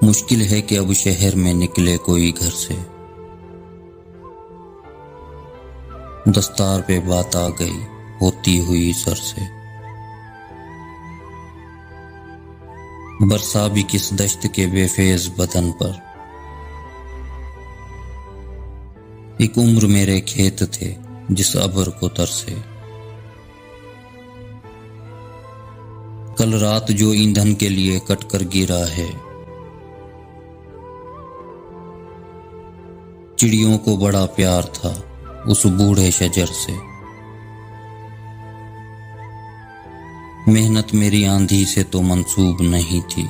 मुश्किल है कि अब शहर में निकले कोई घर से। दस्तार पे बात आ गई होती हुई सर से। बरसा भी किस दश्त के बेफेज बदन पर। एक उम्र मेरे खेत थे जिस अबर को तरसे। कल रात जो ईंधन के लिए कटकर गिरा है। चिड़ियों को बड़ा प्यार था उस बूढ़े शजर से। मेहनत मेरी आंधी से तो मंसूब नहीं थी।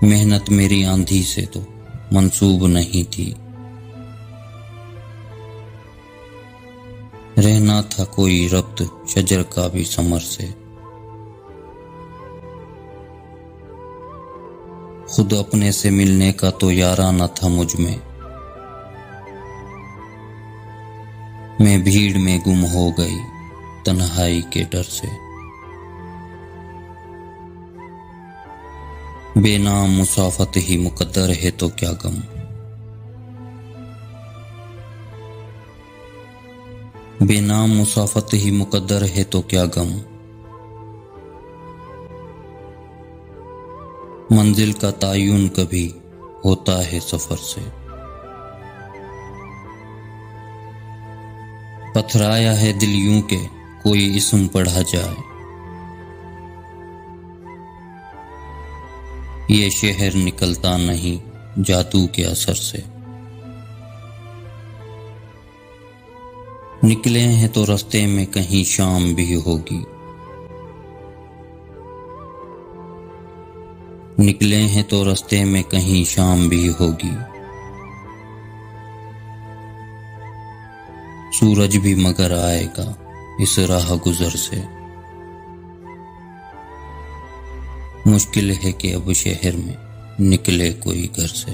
मेहनत मेरी आंधी से तो मंसूब नहीं थी। रहना था कोई रब्त शजर का भी समर से। खुद अपने से मिलने का तो याराना था मुझ में। मैं भीड़ में गुम हो गई तन्हाई के डर से। बेनाम मुसाफत ही मुकद्दर है तो क्या गम। बेनाम मुसाफत ही मुकद्दर है तो क्या गम। मंजिल का तायुन कभी होता है सफर से। पथराया है दिल यूं के कोई इस्म पढ़ा जाए। ये शहर निकलता नहीं जादू के असर से। निकले हैं तो रास्ते में कहीं शाम भी होगी। निकले हैं तो रास्ते में कहीं शाम भी होगी। सूरज भी मगर आएगा इस राह गुजर से। मुश्किल है कि अब शहर में निकले कोई घर से।